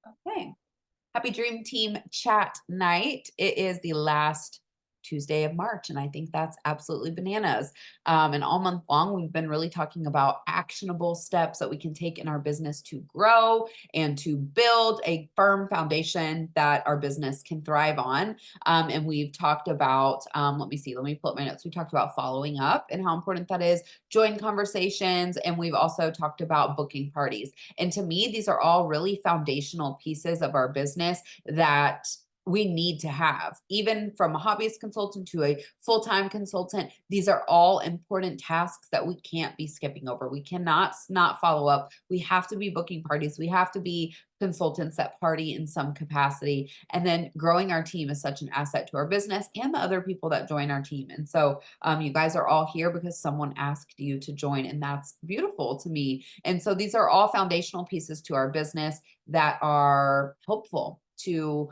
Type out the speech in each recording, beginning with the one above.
Okay. Happy Dream Team Chat Night. It is the last Tuesday of March, and I think that's absolutely bananas. And all month long, we've been really talking about actionable steps that we can take in our business to grow and to build a firm foundation that our business can thrive on. And we've talked about, let me see, let me pull up my notes. We talked about following up and how important that is, join conversations, and we've also talked about booking parties. And to me, these are all really foundational pieces of our business that we need to have. Even from a hobbyist consultant to a full-time consultant, these are all important tasks that we can't be skipping over. We cannot not follow up. We have to be booking parties. We have to be consultants that party in some capacity. And then growing our team is such an asset to our business and the other people that join our team. And so you guys are all here because someone asked you to join, and that's beautiful to me. And so these are all foundational pieces to our business that are helpful to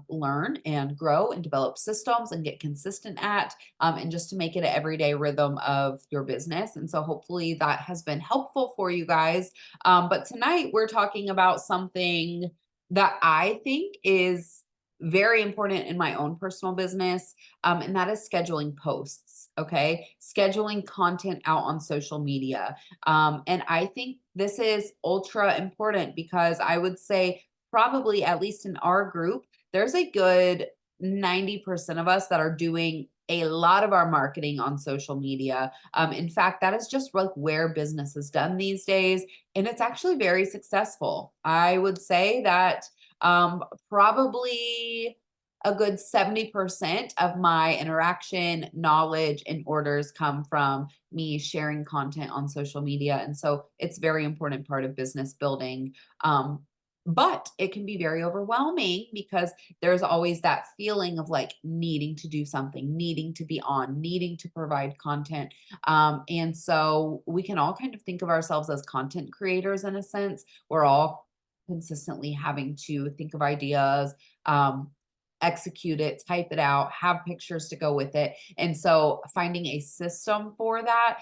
learn and grow and develop systems and get consistent at, and just to make it an everyday rhythm of your business. And so hopefully that has been helpful for you guys. But tonight we're talking about something that I think is very important in my own personal business, and that is scheduling posts. Okay, scheduling content out on social media. And I think this is ultra important because I would say, probably at least in our group, there's a good 90% of us that are doing a lot of our marketing on social media. In fact, that is just like where business is done these days. And it's actually very successful. I would say that probably a good 70% of my interaction, knowledge, and orders come from me sharing content on social media. And so it's very important part of business building. But it can be very overwhelming because there's always that feeling of like needing to do something, needing to be on, needing to provide content. And so we can all kind of think of ourselves as content creators in a sense. We're all consistently having to think of ideas, um, execute it, type it out, have pictures to go with it. And so finding a system for that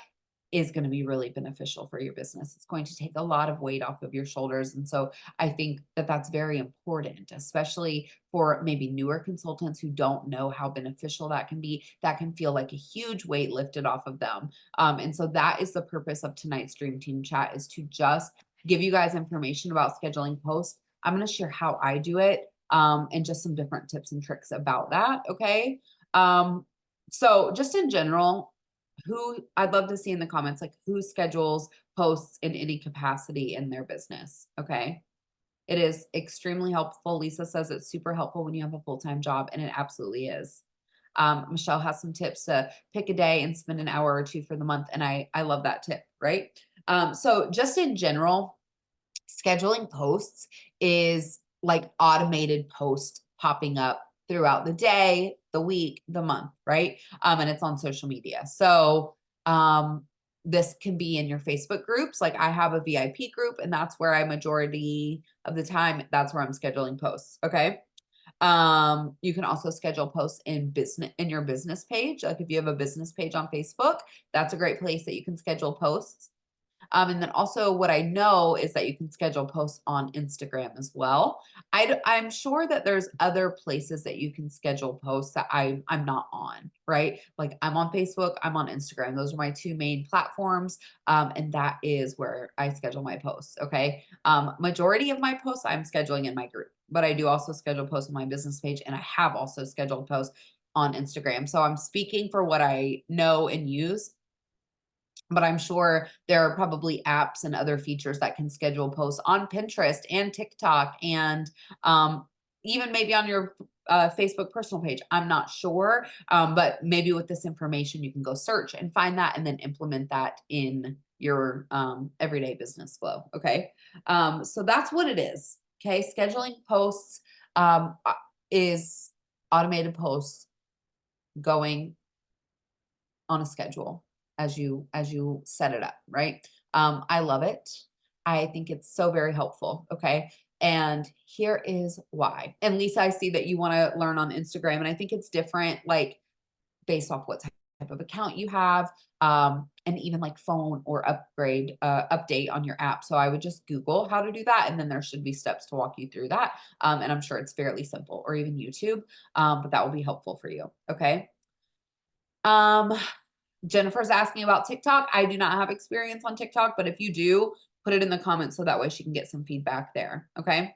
is going to be really beneficial for your business. It's going to take a lot of weight off of your shoulders. And so I think that that's very important, especially for maybe newer consultants who don't know how beneficial that can be. That can feel like a huge weight lifted off of them. And so that is the purpose of tonight's Dream Team Chat, is to just give you guys information about scheduling posts. I'm going to share how I do it, and just some different tips and tricks about that. Okay. So just in general, who I'd love to see in the comments, like who schedules posts in any capacity in their business. Okay. It is extremely helpful. Lisa says it's super helpful when you have a full-time job, and it absolutely is. Michelle has some tips to pick a day and spend an hour or two for the month. And I love that tip, right? So just in general, scheduling posts is like automated posts popping up throughout the day, the week, the month, right? And it's on social media. So this can be in your Facebook groups. Like I have a VIP group, and that's where I majority of the time, that's where I'm scheduling posts. Okay. You can also schedule posts in business in your business page. Like if you have a business page on Facebook, that's a great place that you can schedule posts. And then also what I know is that you can schedule posts on Instagram as well. I'm sure that there's other places that you can schedule posts that I'm not on, right? Like I'm on Facebook, I'm on Instagram. Those are my two main platforms. And that is where I schedule my posts. Okay. Majority of my posts I'm scheduling in my group, but I do also schedule posts on my business page, and I have also scheduled posts on Instagram. So I'm speaking for what I know and use, but I'm sure there are probably apps and other features that can schedule posts on Pinterest and TikTok, and even maybe on your Facebook personal page. I'm not sure, but maybe with this information, you can go search and find that and then implement that in your everyday business flow. Okay. So that's what it is. Okay. Scheduling posts is automated posts going on a schedule as you set it up, right? I love it. I think it's so very helpful. Okay. And here is why. And Lisa, I see that you want to learn on Instagram, and I think it's different, like based off what's type of account you have, and even like phone or update on your app. So I would just Google how to do that, and then there should be steps to walk you through that. And I'm sure it's fairly simple, or even YouTube, but that will be helpful for you. Okay. Um, Jennifer's asking about TikTok. I do not have experience on TikTok, but if you do, put it in the comments so that way she can get some feedback there. Okay.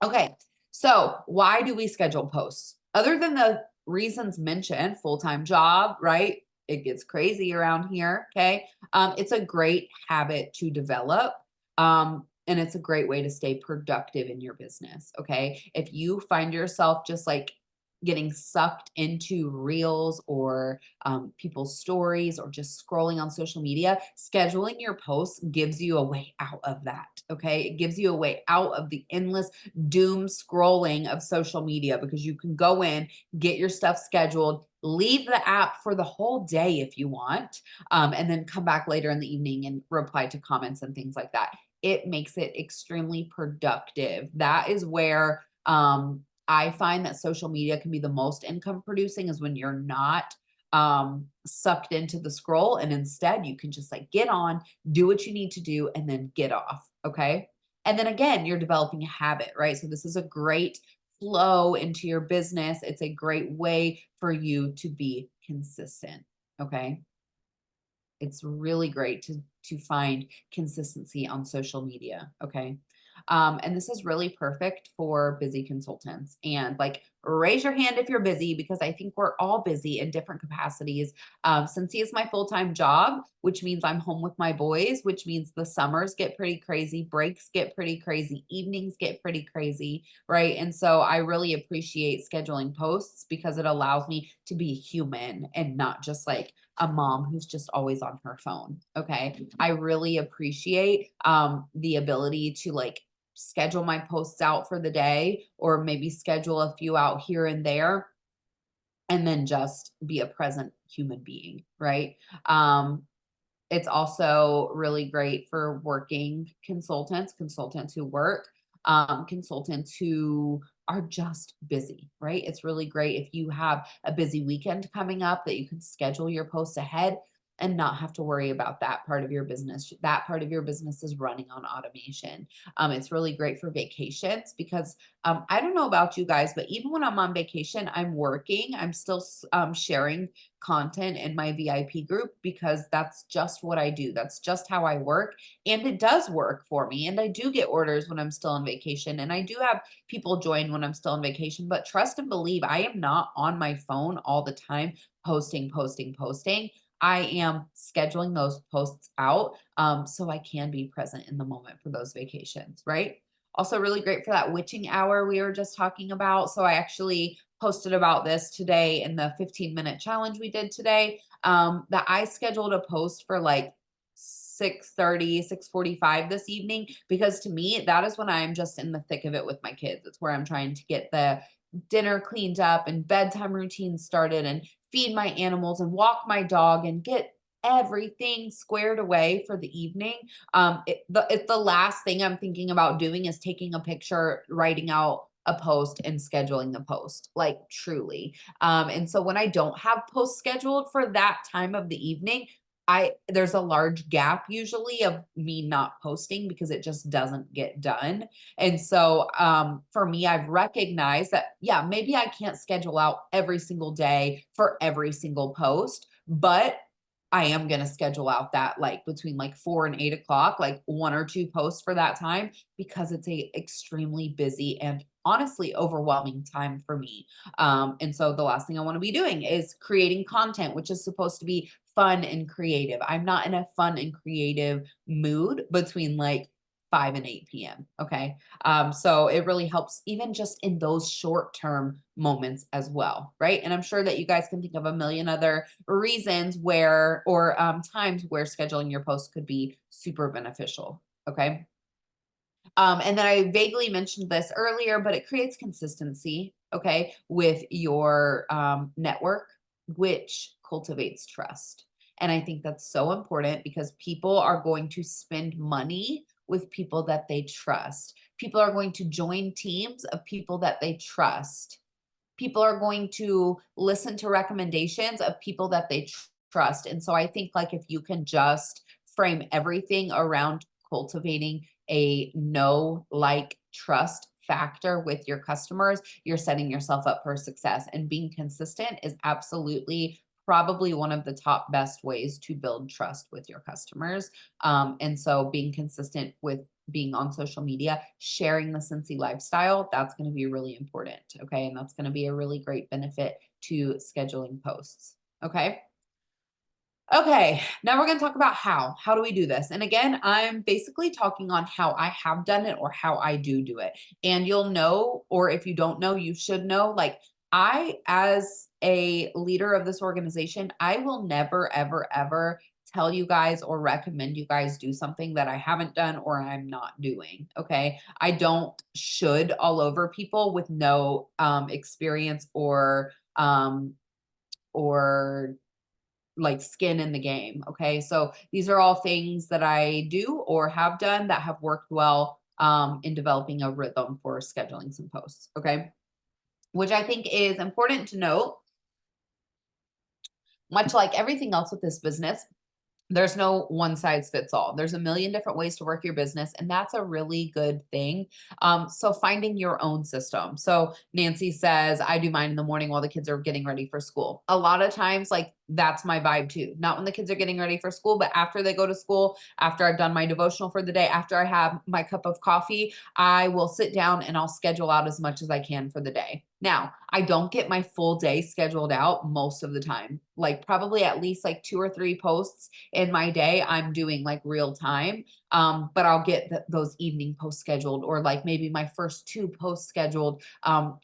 Okay. So why do we schedule posts? Other than the reasons mentioned, full-time job, right? It gets crazy around here. Okay. It's a great habit to develop. And it's a great way to stay productive in your business. Okay. If you find yourself just like getting sucked into reels or people's stories or just scrolling on social media, scheduling your posts gives you a way out of that. Okay. It gives you a way out of the endless doom scrolling of social media because you can go in, get your stuff scheduled, leave the app for the whole day if you want, and then come back later in the evening and reply to comments and things like that. It makes it extremely productive. That is where I find that social media can be the most income producing is when you're not sucked into the scroll, and instead you can just like get on, do what you need to do, and then get off. Okay. And then again, you're developing a habit, right? So this is a great flow into your business. It's a great way for you to be consistent. Okay. It's really great to find consistency on social media. Okay. And this is really perfect for busy consultants. And like, raise your hand if you're busy, because I think we're all busy in different capacities. Since he is my full time job, which means I'm home with my boys, which means the summers get pretty crazy, breaks get pretty crazy, evenings get pretty crazy, right? And so I really appreciate scheduling posts because it allows me to be human and not just like a mom who's just always on her phone. Okay. I really appreciate the ability to like schedule my posts out for the day, or maybe schedule a few out here and there, and then just be a present human being, right? It's also really great for working consultants who work, consultants who are just busy, right? It's really great if you have a busy weekend coming up that you can schedule your posts ahead and not have to worry about that part of your business. That part of your business is running on automation. It's really great for vacations because I don't know about you guys, but even when I'm on vacation, I'm working. I'm still sharing content in my VIP group because that's just what I do. That's just how I work. And it does work for me. And I do get orders when I'm still on vacation. And I do have people join when I'm still on vacation. But trust and believe, I am not on my phone all the time posting. I am scheduling those posts out so I can be present in the moment for those vacations, right? Also, really great for that witching hour we were just talking about. So I actually posted about this today in the 15-minute challenge we did today. That I scheduled a post for like 6:30, 6:45 this evening, because to me, that is when I'm just in the thick of it with my kids. It's where I'm trying to get the dinner cleaned up and bedtime routine started and feed my animals and walk my dog and get everything squared away for the evening. It's the last thing I'm thinking about doing is taking a picture, writing out a post, and scheduling the post, like truly. And so when I don't have posts scheduled for that time of the evening, I there's a large gap usually of me not posting because it just doesn't get done. And so for me, I've recognized that, yeah, maybe I can't schedule out every single day for every single post, but I am going to schedule out that like between like 4 and 8 o'clock, like one or two posts for that time, because it's a extremely busy and honestly overwhelming time for me. And so the last thing I want to be doing is creating content, which is supposed to be fun and creative. I'm not in a fun and creative mood between like 5 and 8 p.m. Okay. So it really helps even just in those short term moments as well. Right. And I'm sure that you guys can think of a million other reasons where, or times where scheduling your posts could be super beneficial. Okay. And then I vaguely mentioned this earlier, but it creates consistency, okay, with your network, which cultivates trust. And I think that's so important because people are going to spend money with people that they trust. People are going to join teams of people that they trust. people are going to listen to recommendations of people that they trust. And so I think like if you can just frame everything around cultivating a know, like, trust factor with your customers, you're setting yourself up for success. And being consistent is absolutely probably one of the top best ways to build trust with your customers. And so being consistent with being on social media, sharing the Cincy lifestyle, that's going to be really important. Okay. And that's going to be a really great benefit to scheduling posts. Okay. Okay, now we're going to talk about how. How do we do this? And again, I'm basically talking on how I have done it or how I do it. And you'll know, or if you don't know, you should know. Like, I, as a leader of this organization, I will never, ever, ever tell you guys or recommend you guys do something that I haven't done or I'm not doing. Okay. I don't should all over people with no experience or like skin in the game. Okay. So these are all things that I do or have done that have worked well in developing a rhythm for scheduling some posts. Okay. Which I think is important to note, much like everything else with this business. There's no one size fits all. There's a million different ways to work your business, and that's a really good thing. So finding your own system. So Nancy says, I do mine in the morning while the kids are getting ready for school. A lot of times, like that's my vibe too. Not when the kids are getting ready for school, but after they go to school, after I've done my devotional for the day, after I have my cup of coffee, I will sit down and I'll schedule out as much as I can for the day. Now, I don't get my full day scheduled out most of the time. Like probably at least like 2 or 3 posts in my day I'm doing like real time. But I'll get those evening posts scheduled or like maybe my first 2 posts scheduled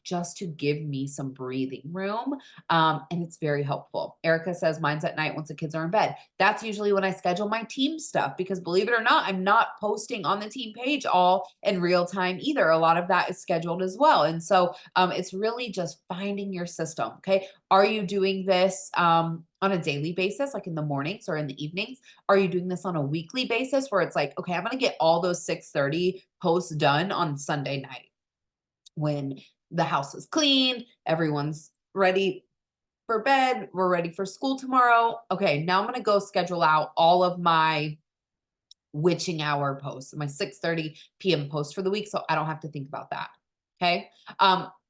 just to give me some breathing room. And it's very helpful. Erica says mine's at night once the kids are in bed. That's usually when I schedule my team stuff because believe it or not, I'm not posting on the team page all in real time either. A lot of that is scheduled as well. And so it's really just finding your system. Okay. Are you doing this on a daily basis, like in the mornings or in the evenings? Are you doing this on a weekly basis where it's like, okay, I'm going to get all those 6:30 posts done on Sunday night when the house is clean, everyone's ready for bed, we're ready for school tomorrow. Okay, now I'm going to go schedule out all of my witching hour posts, my 6:30 p.m. post for the week so I don't have to think about that. Okay?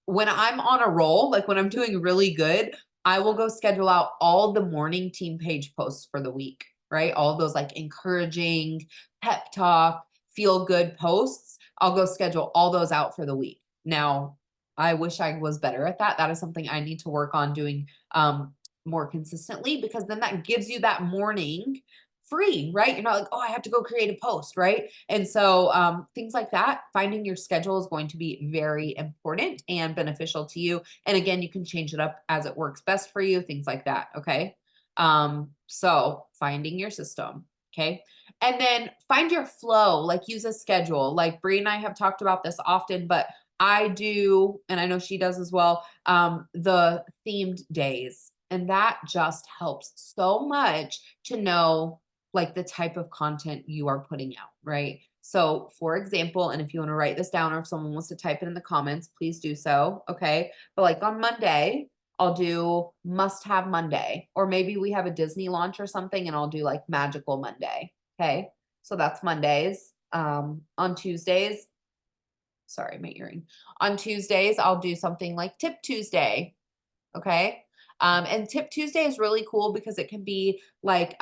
When I'm on a roll, like when I'm doing really good, I will go schedule out all the morning team page posts for the week, right? All those like encouraging, pep talk, feel good posts. I'll go schedule all those out for the week. Now, I wish I was better at that. That is something I need to work on doing more consistently because then that gives you that morning free, right? You're not like, oh, I have to go create a post, right? And so things like that, finding your schedule is going to be very important and beneficial to you. And again, you can change it up as it works best for you, things like that. Okay. So finding your system. Okay. And then find your flow, like use a schedule. Like Bree and I have talked about this often, but I do, and I know she does as well, the themed days. And that just helps so much to know like the type of content you are putting out, right? So, for example, and if you want to write this down or if someone wants to type it in the comments, please do so. Okay. But like on Monday, I'll do must have Monday, or maybe we have a Disney launch or something and I'll do like magical Monday. Okay. So that's Mondays. On Tuesdays, sorry, my earring. On Tuesdays, I'll do something like Tip Tuesday. Okay. And Tip Tuesday is really cool because it can be like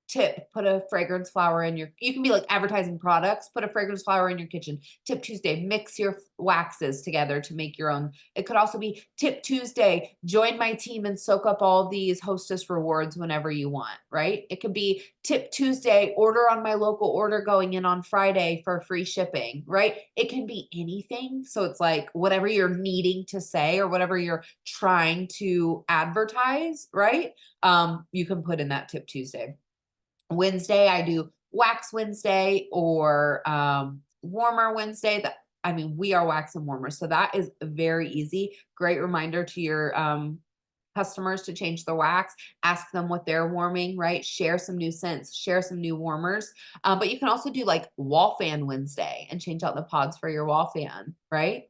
tip, put a fragrance flower in your, you can be like advertising products, put a fragrance flower in your kitchen. Tip Tuesday, mix your waxes together to make your own. It could also be Tip Tuesday, join my team and soak up all these hostess rewards whenever you want, right? It could be Tip Tuesday, order on my local order going in on Friday for free shipping, right? It can be anything. So it's like whatever you're needing to say or whatever you're trying to advertise, right? You can put in that Tip Tuesday. Wednesday, I do Wax Wednesday or Warmer Wednesday. That I mean, we are wax and warmer, so that is very easy. Great reminder to your customers to change their wax. Ask them what they're warming. Right, share some new scents, share some new warmers. But you can also do like Wall Fan Wednesday and change out the pods for your wall fan. Right.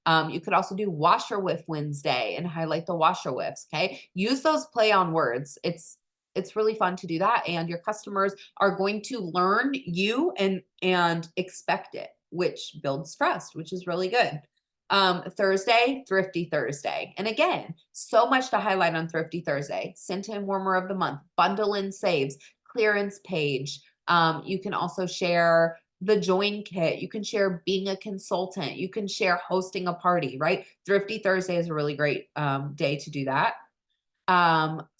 You could also do washer whiff Wednesday and highlight the washer whiffs. Okay. Use those play on words. It's really fun to do that. And your customers are going to learn you and expect it, which builds trust, which is really good. Thursday, Thrifty Thursday. And again, so much to highlight on Thrifty Thursday. Scent and Warmer of the Month, bundle and saves, clearance page. You can also share the join kit. You can share being a consultant. You can share hosting a party, right? Thrifty Thursday is a really great day to do that.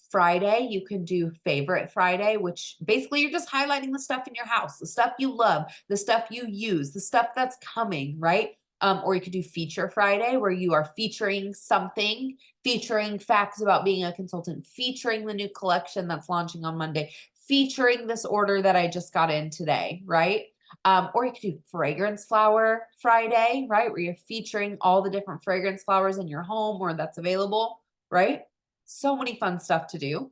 Friday, you can do favorite Friday, which basically you're just highlighting the stuff in your house, the stuff you love, the stuff you use, the stuff that's coming, right? Or you could do feature Friday, where you are featuring something, featuring facts about being a consultant, featuring the new collection that's launching on Monday, featuring this order that I just got in today, right? Or you could do fragrance flower Friday, right? Where you're featuring all the different fragrance flowers in your home or that's available, right? So many fun stuff to do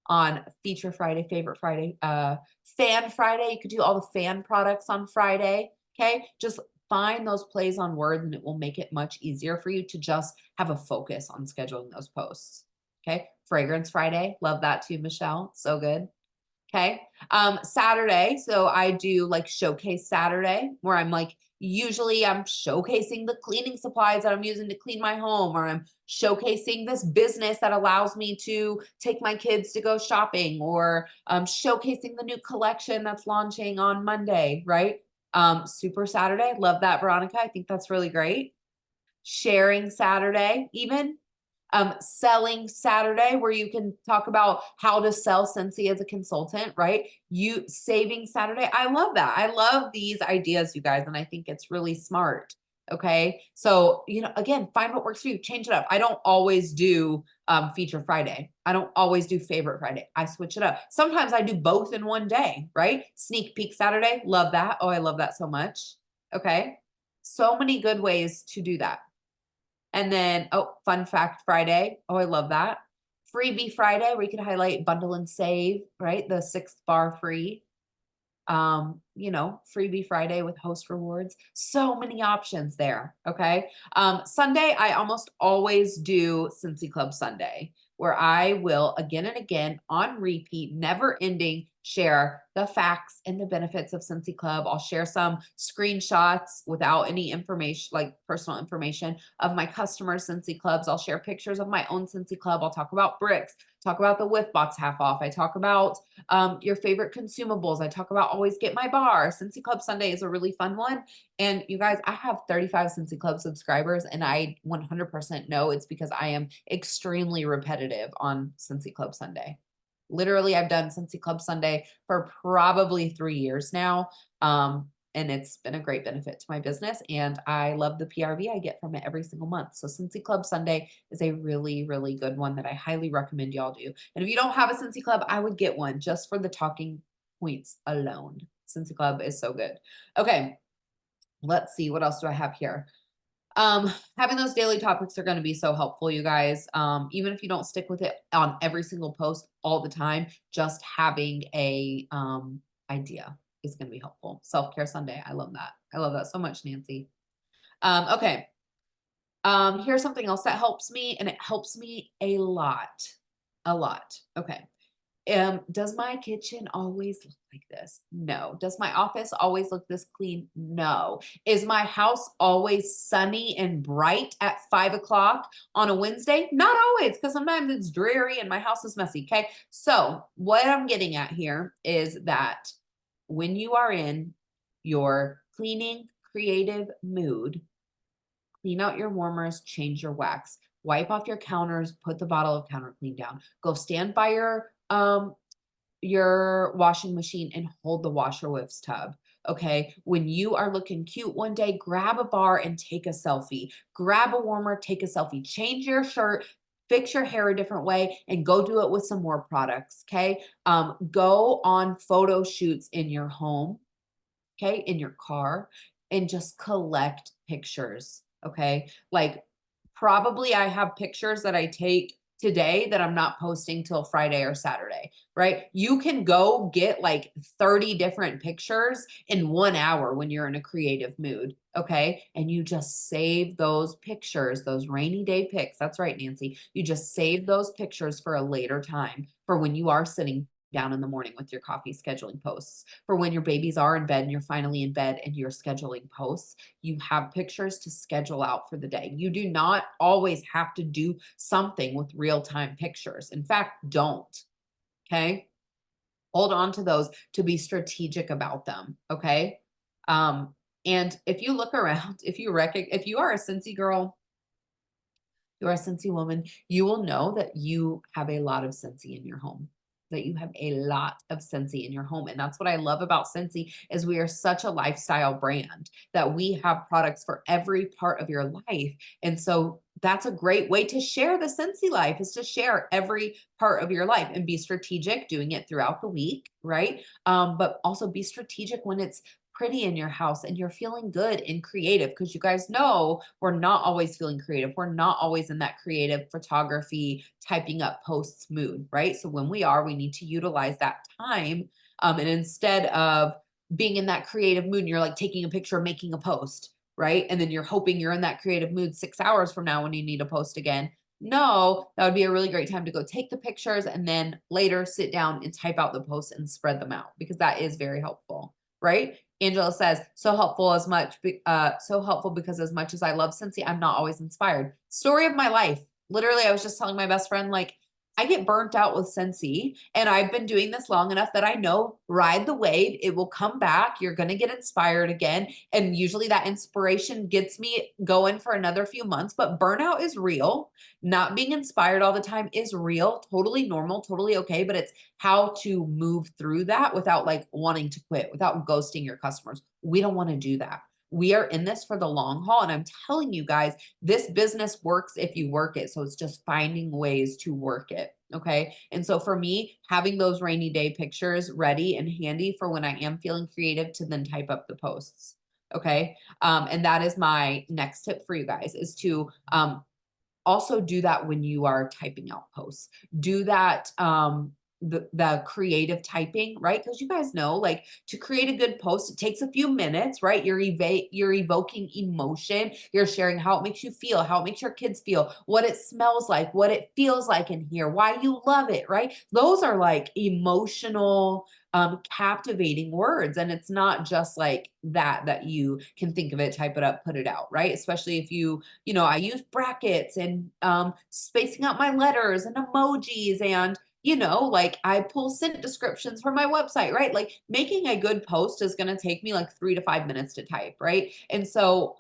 on feature Friday, favorite Friday, fan Friday. You could do all the fan products on Friday. Okay. Just find those plays on words and it will make it much easier for you to just have a focus on scheduling those posts. Okay. Fragrance Friday. Love that too, Michelle. So good. Okay. Saturday. So I do like showcase Saturday where usually I'm showcasing the cleaning supplies that I'm using to clean my home, or I'm showcasing this business that allows me to take my kids to go shopping, or showcasing the new collection that's launching on Monday, right? Super Saturday. Love that, Veronica. I think that's really great. Sharing Saturday, even selling Saturday, where you can talk about how to sell Scentsy as a consultant, right? You saving Saturday. I love that. I love these ideas, you guys, and I think it's really smart. Okay. So, again, find what works for you, change it up. I don't always do feature Friday. I don't always do favorite Friday. I switch it up. Sometimes I do both in one day, right? Sneak peek Saturday. Love that. Oh, I love that so much. Okay. So many good ways to do that. And then, fun fact Friday. Oh, I love that. Freebie Friday, where you can highlight bundle and save, right? The 6th bar free. Freebie Friday with host rewards. So many options there. Okay. Sunday, I almost always do Scentsy Club Sunday, where I will again and again on repeat, never ending, share the facts and the benefits of Scentsy Club. I'll share some screenshots without any information, like personal information of my customer Scentsy Clubs. I'll share pictures of my own Scentsy Club. I'll talk about bricks, talk about the Whiff Bots half off. I talk about your favorite consumables. I talk about always get my bar. Scentsy Club Sunday is a really fun one. And you guys, I have 35 Scentsy Club subscribers, and I 100% know it's because I am extremely repetitive on Scentsy Club Sunday. Literally, I've done Scentsy Club Sunday for probably 3 years now. And it's been a great benefit to my business. And I love the PRV I get from it every single month. So Scentsy Club Sunday is a really, really good one that I highly recommend y'all do. And if you don't have a Scentsy Club, I would get one just for the talking points alone. Scentsy Club is so good. Okay. Let's see. What else do I have here? Having those daily topics are going to be so helpful, you guys. Even if you don't stick with it on every single post all the time, just having a idea is going to be helpful. Self-care Sunday. I love that. I love that so much, Nancy. Okay. Here's something else that helps me, and it helps me a lot. A lot. Okay. Does my kitchen always look like this? No. Does my office always look this clean? No. Is my house always sunny and bright at 5 o'clock on a Wednesday? Not always, because sometimes it's dreary and my house is messy. Okay. So, what I'm getting at here is that when you are in your cleaning creative mood, clean out your warmers, change your wax, wipe off your counters, put the bottle of counter clean down, go stand by your washing machine and hold the washer whiffs tub. Okay. When you are looking cute one day, grab a bar and take a selfie. Grab a warmer, take a selfie. Change your shirt, fix your hair a different way, and go do it with some more products. Okay. Go on photo shoots in your home, okay, in your car, and just collect pictures. Okay. Like, probably I have pictures that I take today that I'm not posting till Friday or Saturday, right? You can go get like 30 different pictures in 1 hour when you're in a creative mood. Okay. And you just save those pictures, those rainy day pics. That's right, Nancy. You just save those pictures for a later time, for when you are sitting down in the morning with your coffee scheduling posts, for when your babies are in bed and you're finally in bed and you're scheduling posts. You have pictures to schedule out for the day. You do not always have to do something with real-time pictures. In fact, don't. Okay. Hold on to those to be strategic about them. Okay. Um, and if you look around, if you are a Scentsy girl, you're a Scentsy woman, you will know that you have a lot of Scentsy in your home. That you have a lot of Scentsy in your home. And that's what I love about Scentsy is we are such a lifestyle brand that we have products for every part of your life. And so that's a great way to share the Scentsy life, is to share every part of your life and be strategic doing it throughout the week, right? But also be strategic when it's pretty in your house and you're feeling good and creative, because you guys know we're not always feeling creative. We're not always in that creative photography, typing up posts mood, right? So when we are, we need to utilize that time. And instead of being in that creative mood, and you're like taking a picture, making a post, right? And then you're hoping you're in that creative mood 6 hours from now when you need a post again. No, that would be a really great time to go take the pictures and then later sit down and type out the posts and spread them out, because that is very helpful, right? Angela says, so helpful because as much as I love Scentsy, I'm not always inspired. Story of my life. Literally, I was just telling my best friend, like, I get burnt out with Scentsy, and I've been doing this long enough that I know, ride the wave. It will come back. You're going to get inspired again. And usually that inspiration gets me going for another few months, but burnout is real. Not being inspired all the time is real, totally normal, totally okay. But it's how to move through that without like wanting to quit, without ghosting your customers. We don't want to do that. We are in this for the long haul. And I'm telling you guys, this business works if you work it. So it's just finding ways to work it. Okay. And so for me, having those rainy day pictures ready and handy for when I am feeling creative to then type up the posts. Okay. And that is my next tip for you guys, is to also do that when you are typing out posts. Do that the creative typing, right? Because you guys know, like, to create a good post, it takes a few minutes, right? You're evoking emotion. You're sharing how it makes you feel, how it makes your kids feel, what it smells like, what it feels like in here, why you love it, right? Those are like emotional, captivating words. And it's not just like that you can think of it, type it up, put it out, right? Especially if I use brackets and spacing out my letters and emojis, and like I pull scent descriptions from my website, right? Like making a good post is going to take me like 3 to 5 minutes to type, right? And so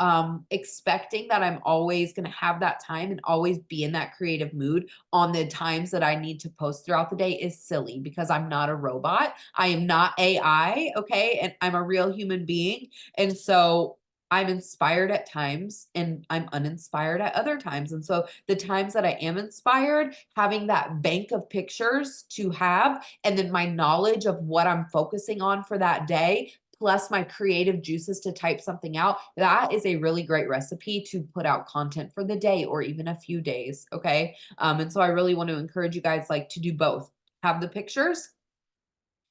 expecting that I'm always going to have that time and always be in that creative mood on the times that I need to post throughout the day is silly, because I'm not a robot. I am not AI, okay? And I'm a real human being. And so I'm inspired at times and I'm uninspired at other times. And so the times that I am inspired, having that bank of pictures to have, and then my knowledge of what I'm focusing on for that day, plus my creative juices to type something out, that is a really great recipe to put out content for the day or even a few days. Okay. And so I really want to encourage you guys, like, to do both. Have the pictures,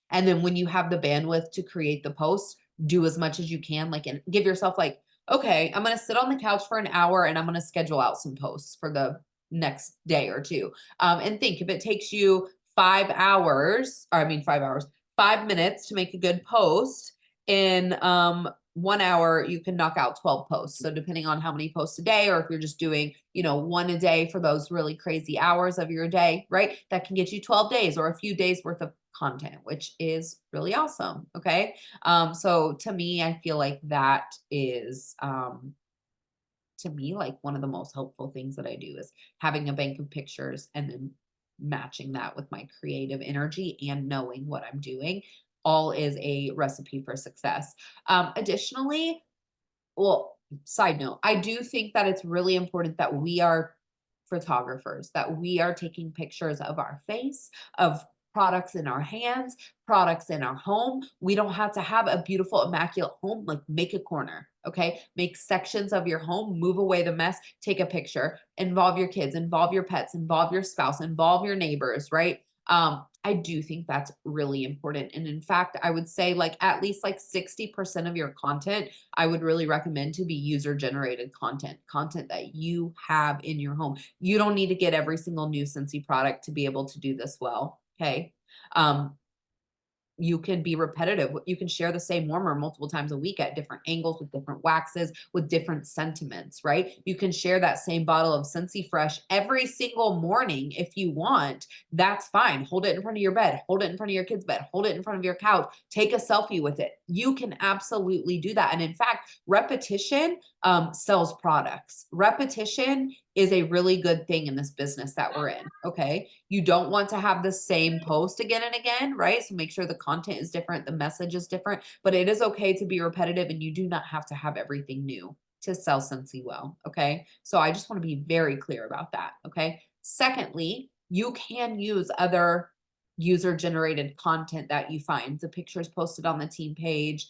and then when you have the bandwidth to create the post, do as much as you can, like, and give yourself like, okay, I'm going to sit on the couch for an hour and I'm going to schedule out some posts for the next day or two. And think, if it takes you 5 hours, or I mean, 5 hours, 5 minutes to make a good post, in 1 hour, you can knock out 12 posts. So depending on how many posts a day, or if you're just doing, one a day for those really crazy hours of your day, right? That can get you 12 days or a few days worth of content, which is really awesome. Okay. So to me, I feel like that is, to me, like one of the most helpful things that I do is having a bank of pictures and then matching that with my creative energy and knowing what I'm doing. All is a recipe for success. Additionally, well, side note, I do think that it's really important that we are photographers, that we are taking pictures of our face, of products in our hands, products in our home. We don't have to have a beautiful, immaculate home. Like, make a corner, okay? Make sections of your home, move away the mess, take a picture, involve your kids, involve your pets, involve your spouse, involve your neighbors, right? I do think that's really important. And in fact, I would say like at least like 60% of your content, I would really recommend to be user generated content, content that you have in your home. You don't need to get every single new Scentsy product to be able to do this well. Okay. Um, you can be repetitive. You can share the same warmer multiple times a week at different angles with different waxes, with different sentiments, right? You can share that same bottle of Scentsy Fresh every single morning if you want. That's fine. Hold it in front of your bed, hold it in front of your kid's bed, hold it in front of your couch, take a selfie with it. You can absolutely do that. And in fact, repetition sells products. Repetition is a really good thing in this business that we're in. Okay. You don't want to have the same post again and again, right? So make sure the content is different, the message is different, but it is okay to be repetitive and you do not have to have everything new to sell Scentsy well. Okay. So I just want to be very clear about that. Okay. Secondly, you can use other user generated content that you find, the pictures posted on the team page,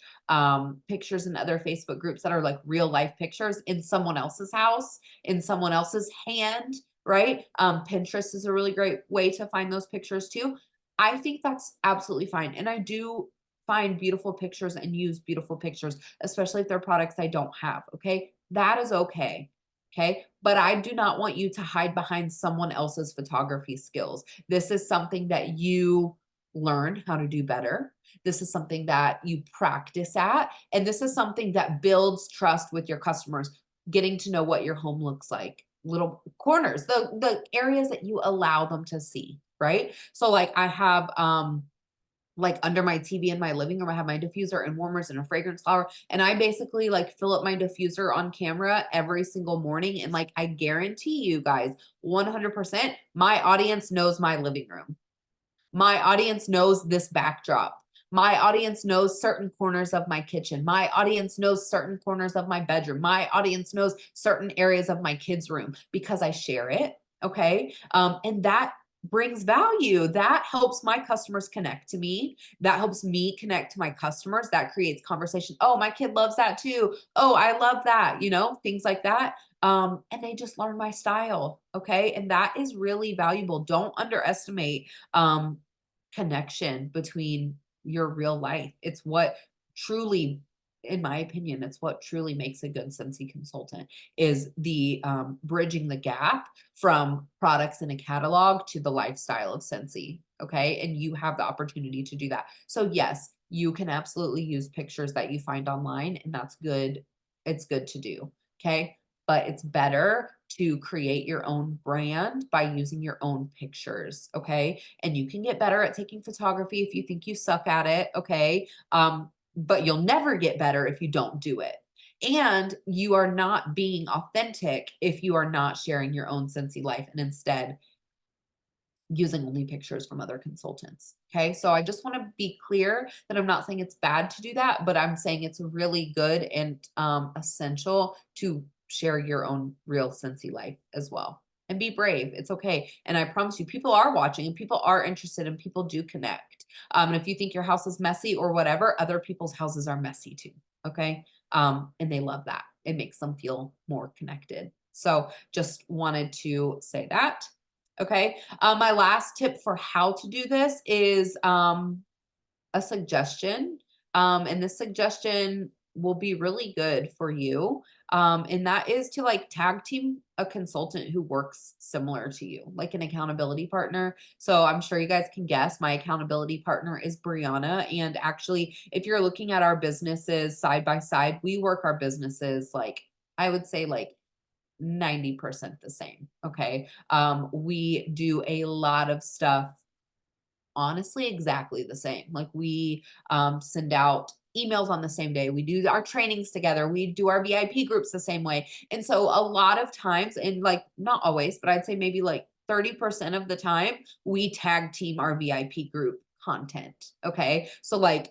pictures in other Facebook groups that are like real life pictures in someone else's house, in someone else's hand, right? Pinterest is a really great way to find those pictures too. I think that's absolutely fine. And I do find beautiful pictures and use beautiful pictures, especially if they're products I don't have. Okay. That is okay. Okay. But I do not want you to hide behind someone else's photography skills. This is something that you learn how to do better. This is something that you practice at. And this is something that builds trust with your customers, getting to know what your home looks like, little corners, the areas that you allow them to see, right? So like I have like under my TV in my living room, I have my diffuser and warmers and a fragrance flower. And I basically like fill up my diffuser on camera every single morning. And like, I guarantee you guys, 100%, my audience knows my living room. My audience knows this backdrop. My audience knows certain corners of my kitchen. My audience knows certain corners of my bedroom. My audience knows certain areas of my kids' room because I share it. Okay. And that brings value. That helps my customers connect to me. That helps me connect to my customers. That creates conversation. Oh, my kid loves that too. Oh, I love that. Things like that. And they just learn my style. Okay. And that is really valuable. Don't underestimate connection between your real life. It's what truly, in my opinion, it's what truly makes a good Scentsy consultant is the bridging the gap from products in a catalog to the lifestyle of Scentsy. Okay. And you have the opportunity to do that. So yes, you can absolutely use pictures that you find online, and that's good. It's good to do. Okay. But it's better to create your own brand by using your own pictures. Okay. And you can get better at taking photography if you think you suck at it. Okay. But you'll never get better if you don't do it. And you are not being authentic if you are not sharing your own Scentsy life and instead using only pictures from other consultants. Okay. So I just want to be clear that I'm not saying it's bad to do that, but I'm saying it's really good and essential to share your own real Scentsy life as well. And be brave. It's okay. And I promise you, people are watching and people are interested and people do connect. And if you think your house is messy or whatever, other people's houses are messy too. Okay. And they love that. It makes them feel more connected. So just wanted to say that. Okay. My last tip for how to do this is a suggestion. And this suggestion will be really good for you. And that is to like tag team a consultant who works similar to you, like an accountability partner. So I'm sure you guys can guess my accountability partner is Brianna. And actually, if you're looking at our businesses side by side, we work our businesses like, I would say like 90% the same. Okay. We do a lot of stuff, honestly, exactly the same. Like we send out emails on the same day. We do our trainings together. We do our VIP groups the same way. And so a lot of times, and like not always, but I'd say maybe like 30% of the time, we tag team our VIP group content. Okay. So like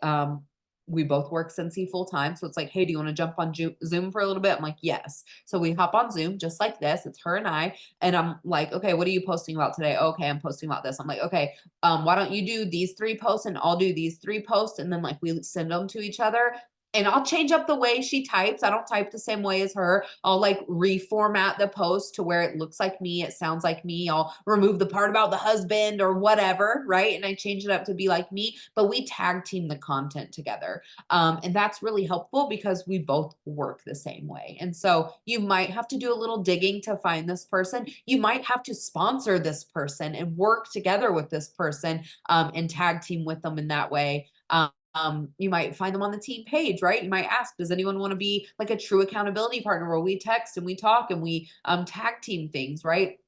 we both work Cincy full time. So it's like, hey, do you want to jump on Zoom for a little bit? I'm like, yes. So we hop on Zoom just like this. It's her and I. And I'm like, okay, what are you posting about today? Okay, I'm posting about this. I'm like, okay, why don't you do these 3 posts and I'll do these 3 posts? And then like we send them to each other. And I'll change up the way she types. I don't type the same way as her. I'll like reformat the post to where it looks like me. It sounds like me. I'll remove the part about the husband or whatever, right? And I change it up to be like me, but we tag team the content together. And that's really helpful because we both work the same way. And so you might have to do a little digging to find this person. You might have to sponsor this person and work together with this person and tag team with them in that way. You might find them on the team page, right? You might ask, does anyone want to be like a true accountability partner where we text and we talk and we tag team things, right?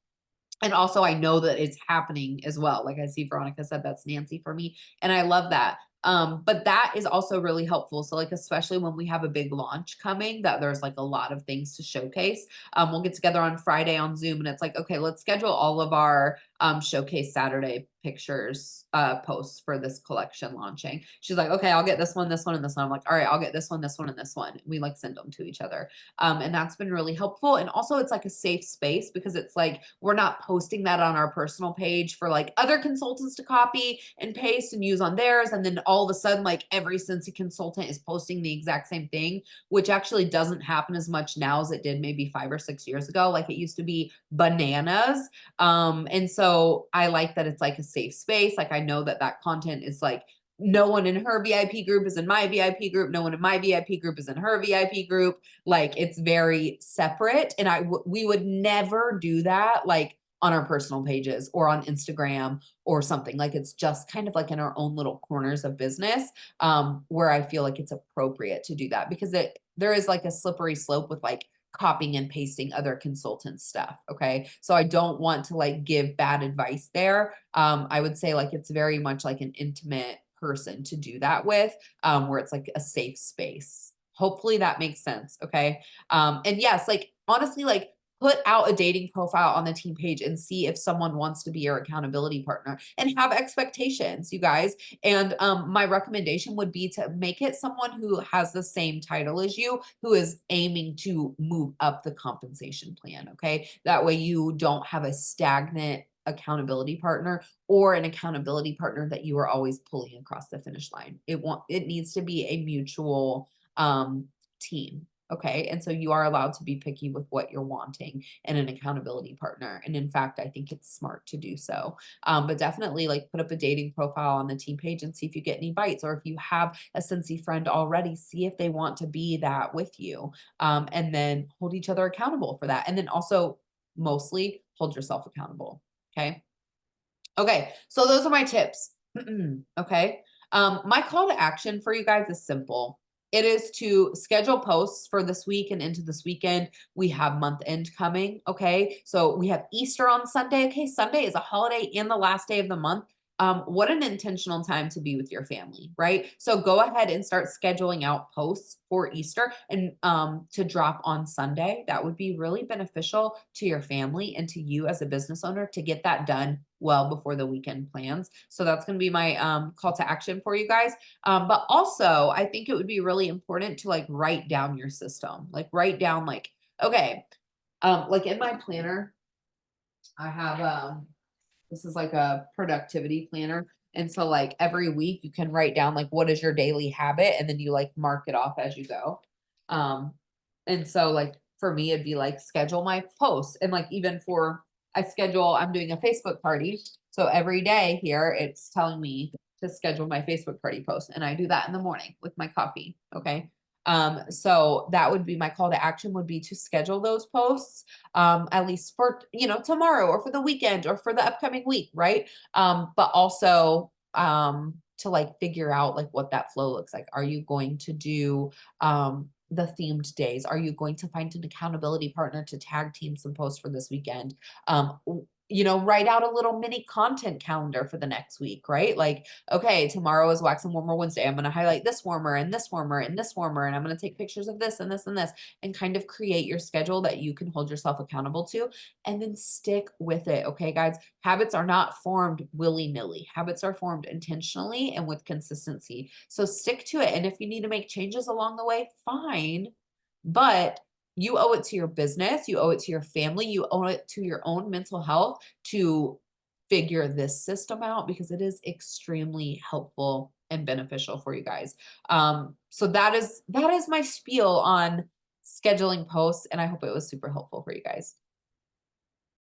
And also, I know that it's happening as well. Like I see Veronica said, that's Nancy for me. And I love that. But that is also really helpful. So, like, especially when we have a big launch coming, that there's like a lot of things to showcase. We'll get together on Friday on Zoom and it's like, okay, let's schedule all of our showcase Saturday pictures posts for this collection launching. She's like, okay, I'll get this one, this one, and this one. I'm like, all right, I'll get this one, this one, and this one. We like send them to each other. And that's been really helpful. And also it's like a safe space because it's like we're not posting that on our personal page for like other consultants to copy and paste and use on theirs. And then all of a sudden, like every Cincy consultant is posting the exact same thing, which actually doesn't happen as much now as it did maybe 5 or 6 years ago. Like it used to be bananas. And so I like that it's like a safe space. Like I know that that content is like no one in her VIP group is in my VIP group. No one in my VIP group is in her VIP group. Like it's very separate. And we would never do that like on our personal pages or on Instagram or something. Like it's just kind of like in our own little corners of business where I feel like it's appropriate to do that because there is like a slippery slope with like copying and pasting other consultants stuff. Okay. So I don't want to like give bad advice there. I would say like it's very much like an intimate person to do that with, where it's like a safe space. Hopefully that makes sense. Okay. And yes, like honestly, like put out a dating profile on the team page and see if someone wants to be your accountability partner and have expectations, you guys. And my recommendation would be to make it someone who has the same title as you, who is aiming to move up the compensation plan. Okay. That way you don't have a stagnant accountability partner or an accountability partner that you are always pulling across the finish line. It needs to be a mutual team. Okay. And so you are allowed to be picky with what you're wanting in an accountability partner. And in fact, I think it's smart to do so. But definitely like put up a dating profile on the team page and see if you get any bites, or if you have a Cincy friend already, see if they want to be that with you. And then hold each other accountable for that. And then also mostly hold yourself accountable. Okay. Okay. So those are my tips. Okay. My call to action for you guys is simple. It is to schedule posts for this week and into this weekend. We have month end coming. Okay. So we have Easter on Sunday. Okay. Sunday is a holiday and the last day of the month. What an intentional time to be with your family, right? So go ahead and start scheduling out posts for Easter and to drop on Sunday. That would be really beneficial to your family and to you as a business owner to get that done well before the weekend plans. So that's going to be my call to action for you guys. But also, I think it would be really important to like write down your system, like write down like, okay, like in my planner, I have this is like a productivity planner. And so like every week you can write down like what is your daily habit and then you like mark it off as you go. Um and so like for me it'd be like schedule my posts and like even for I'm doing a Facebook party. So every day here it's telling me to schedule my Facebook party post and I do that in the morning with my coffee. Okay. So that would be my call to action would be to schedule those posts at least for, tomorrow or for the weekend or for the upcoming week. Right. But also, to like figure out like what that flow looks like. Are you going to do, the themed days? Are you going to find an accountability partner to tag team some posts for this weekend? write out a little mini content calendar for the next week, right? Like, okay, tomorrow is Wax and Warmer Wednesday. I'm going to highlight this warmer and this warmer and this warmer, and I'm going to take pictures of this and this and this, and kind of create your schedule that you can hold yourself accountable to, and then stick with it. Okay, guys, habits are not formed willy-nilly. Habits are formed intentionally and with consistency. So stick to it. And if you need to make changes along the way, fine. But you owe it to your business, you owe it to your family, you owe it to your own mental health to figure this system out, because it is extremely helpful and beneficial for you guys. So that is my spiel on scheduling posts, and I hope it was super helpful for you guys.